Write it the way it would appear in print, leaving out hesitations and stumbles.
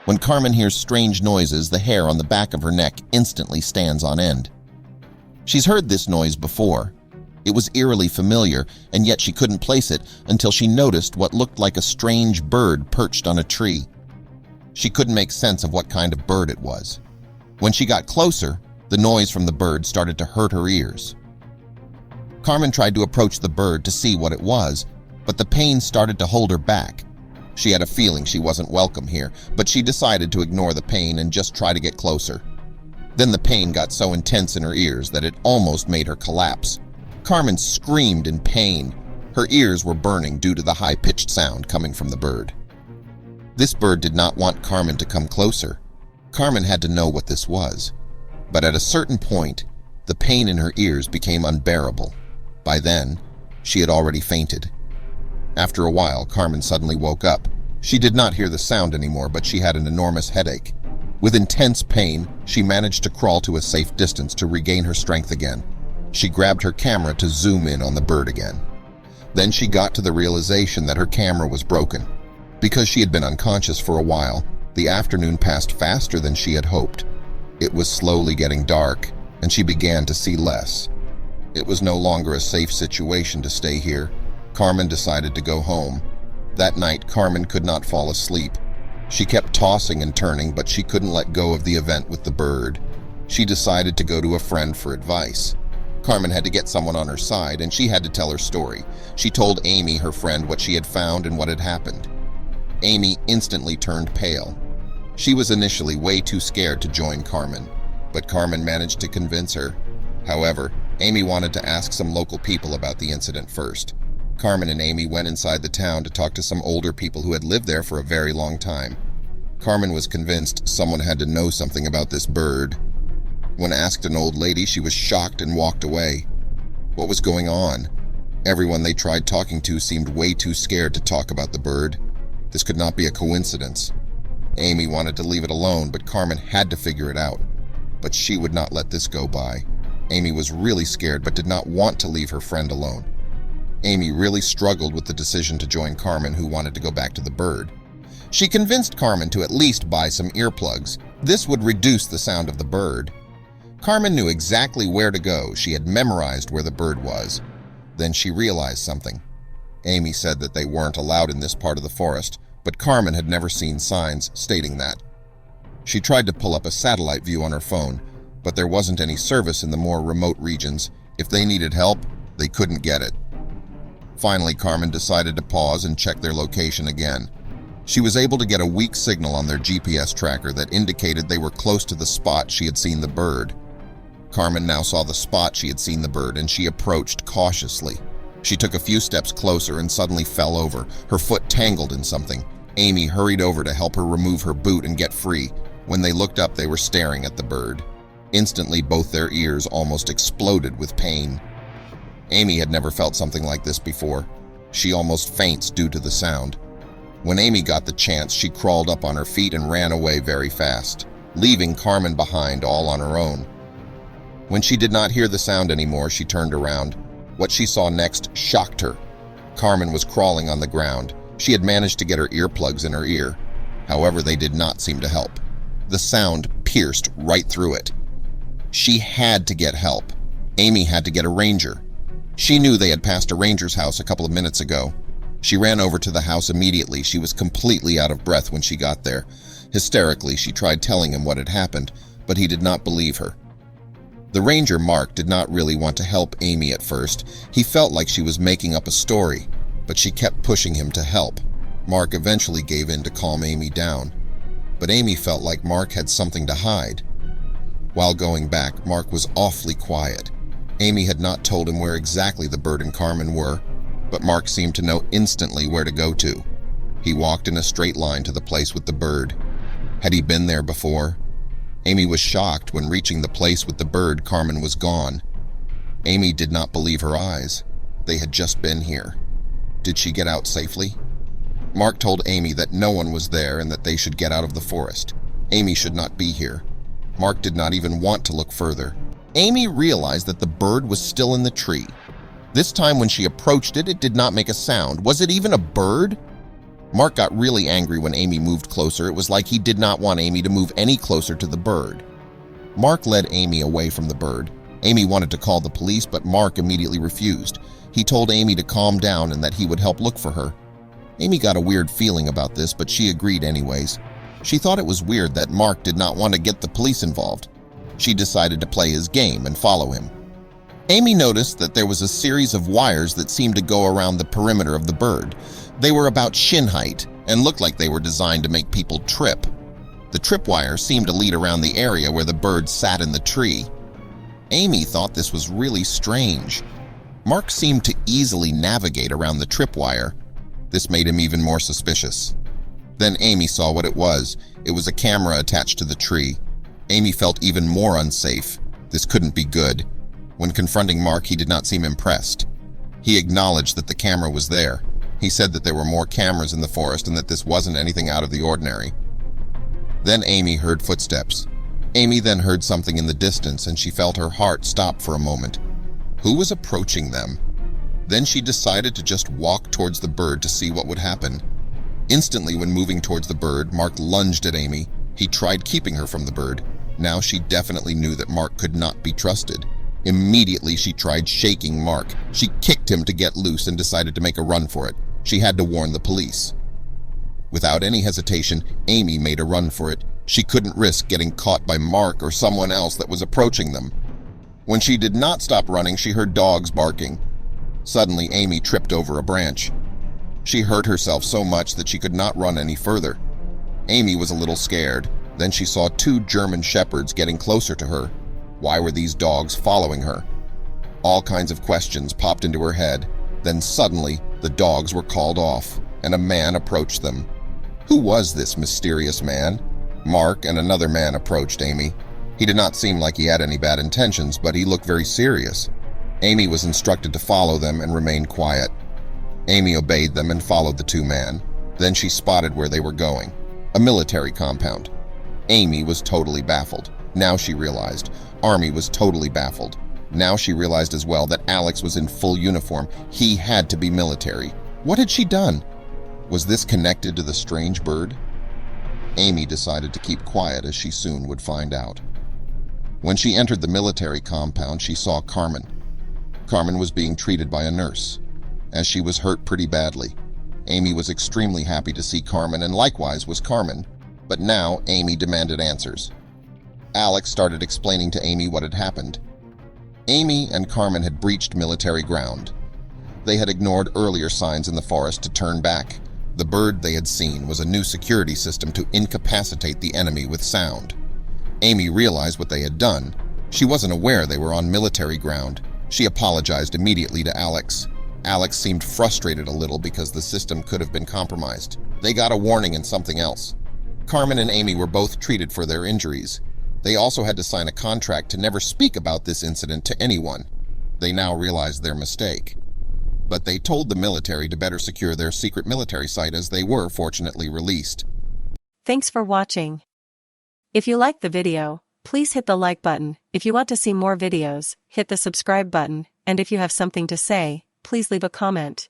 When Carmen hears strange noises, the hair on the back of her neck instantly stands on end. She's heard this noise before. It was eerily familiar, and yet she couldn't place it until she noticed what looked like a strange bird perched on a tree. She couldn't make sense of what kind of bird it was. When she got closer, the noise from the bird started to hurt her ears. Carmen tried to approach the bird to see what it was, but the pain started to hold her back. She had a feeling she wasn't welcome here, but she decided to ignore the pain and just try to get closer. Then the pain got so intense in her ears that it almost made her collapse. Carmen screamed in pain. Her ears were burning due to the high-pitched sound coming from the bird. This bird did not want Carmen to come closer. Carmen had to know what this was. But at a certain point, the pain in her ears became unbearable. By then, she had already fainted. After a while, Carmen suddenly woke up. She did not hear the sound anymore, but she had an enormous headache. With intense pain, she managed to crawl to a safe distance to regain her strength again. She grabbed her camera to zoom in on the bird again. Then she got to the realization that her camera was broken. Because she had been unconscious for a while, the afternoon passed faster than she had hoped. It was slowly getting dark, and she began to see less. It was no longer a safe situation to stay here. Carmen decided to go home. That night, Carmen could not fall asleep. She kept tossing and turning, but she couldn't let go of the event with the bird. She decided to go to a friend for advice. Carmen had to get someone on her side, and she had to tell her story. She told Amy, her friend, what she had found and what had happened. Amy instantly turned pale. She was initially way too scared to join Carmen, but Carmen managed to convince her. However, Amy wanted to ask some local people about the incident first. Carmen and Amy went inside the town to talk to some older people who had lived there for a very long time. Carmen was convinced someone had to know something about this bird. When asked an old lady, she was shocked and walked away. What was going on? Everyone they tried talking to seemed way too scared to talk about the bird. This could not be a coincidence. Amy wanted to leave it alone, but Carmen had to figure it out. But she would not let this go by. Amy was really scared but did not want to leave her friend alone. Amy really struggled with the decision to join Carmen, who wanted to go back to the bird. She convinced Carmen to at least buy some earplugs. This would reduce the sound of the bird. Carmen knew exactly where to go. She had memorized where the bird was. Then she realized something. Amy said that they weren't allowed in this part of the forest, but Carmen had never seen signs stating that. She tried to pull up a satellite view on her phone, but there wasn't any service in the more remote regions. If they needed help, they couldn't get it. Finally, Carmen decided to pause and check their location again. She was able to get a weak signal on their GPS tracker that indicated they were close to the spot she had seen the bird. Carmen now saw the spot she had seen the bird, and she approached cautiously. She took a few steps closer and suddenly fell over. Her foot tangled in something. Amy hurried over to help her remove her boot and get free. When they looked up, they were staring at the bird. Instantly, both their ears almost exploded with pain. Amy had never felt something like this before. She almost faints due to the sound. When Amy got the chance, she crawled up on her feet and ran away very fast, leaving Carmen behind all on her own. When she did not hear the sound anymore, she turned around. What she saw next shocked her. Carmen was crawling on the ground. She had managed to get her earplugs in her ear. However, they did not seem to help. The sound pierced right through it. She had to get help. Amy had to get a ranger. She knew they had passed a ranger's house a couple of minutes ago. She ran over to the house immediately. She was completely out of breath when she got there. Hysterically, she tried telling him what had happened, but he did not believe her. The ranger, Mark, did not really want to help Amy at first. He felt like she was making up a story, but she kept pushing him to help. Mark eventually gave in to calm Amy down, but Amy felt like Mark had something to hide. While going back, Mark was awfully quiet. Amy had not told him where exactly the bird and Carmen were, but Mark seemed to know instantly where to go to. He walked in a straight line to the place with the bird. Had he been there before? Amy was shocked when reaching the place with the bird, Carmen was gone. Amy did not believe her eyes. They had just been here. Did she get out safely? Mark told Amy that no one was there and that they should get out of the forest. Amy should not be here. Mark did not even want to look further. Amy realized that the bird was still in the tree. This time when she approached it, it did not make a sound. Was it even a bird? Mark got really angry when Amy moved closer. It was like he did not want Amy to move any closer to the bird. Mark led Amy away from the bird. Amy wanted to call the police, but Mark immediately refused. He told Amy to calm down and that he would help look for her. Amy got a weird feeling about this, but she agreed anyways. She thought it was weird that Mark did not want to get the police involved. She decided to play his game and follow him. Amy noticed that there was a series of wires that seemed to go around the perimeter of the bird. They were about shin height and looked like they were designed to make people trip. The tripwire seemed to lead around the area where the bird sat in the tree. Amy thought this was really strange. Mark seemed to easily navigate around the tripwire. This made him even more suspicious. Then Amy saw what it was. It was a camera attached to the tree. Amy felt even more unsafe. This couldn't be good. When confronting Mark, he did not seem impressed. He acknowledged that the camera was there. He said that there were more cameras in the forest and that this wasn't anything out of the ordinary. Then Amy heard footsteps. Amy then heard something in the distance and she felt her heart stop for a moment. Who was approaching them? Then she decided to just walk towards the bird to see what would happen. Instantly, when moving towards the bird, Mark lunged at Amy. He tried keeping her from the bird. Now she definitely knew that Mark could not be trusted. Immediately, she tried shaking Mark. She kicked him to get loose and decided to make a run for it. She had to warn the police. Without any hesitation, Amy made a run for it. She couldn't risk getting caught by Mark or someone else that was approaching them. When she did not stop running, she heard dogs barking. Suddenly, Amy tripped over a branch. She hurt herself so much that she could not run any further. Amy was a little scared. Then she saw 2 German shepherds getting closer to her. Why were these dogs following her? All kinds of questions popped into her head. Then suddenly, the dogs were called off, and a man approached them. Who was this mysterious man? Mark and another man approached Amy. He did not seem like he had any bad intentions, but he looked very serious. Amy was instructed to follow them and remain quiet. Amy obeyed them and followed the 2 men. Then she spotted where they were going, a military compound. Amy was totally baffled. Now she realized. Army was totally baffled. Now she realized as well that Alex was in full uniform. He had to be military. What had she done? Was this connected to the strange bird? Amy decided to keep quiet as she soon would find out. When she entered the military compound, she saw Carmen. Carmen was being treated by a nurse, as she was hurt pretty badly. Amy was extremely happy to see Carmen, and likewise was Carmen, but now Amy demanded answers. Alex started explaining to Amy what had happened. Amy and Carmen had breached military ground. They had ignored earlier signs in the forest to turn back. The bird they had seen was a new security system to incapacitate the enemy with sound. Amy realized what they had done. She wasn't aware they were on military ground. She apologized immediately to Alex. Alex seemed frustrated a little because the system could have been compromised. They got a warning and something else. Carmen and Amy were both treated for their injuries. They also had to sign a contract to never speak about this incident to anyone. They now realized their mistake. But they told the military to better secure their secret military site, as they were fortunately released. Thanks for watching. If you liked the video, please hit the like button. If you want to see more videos, hit the subscribe button, and if you have something to say, please leave a comment.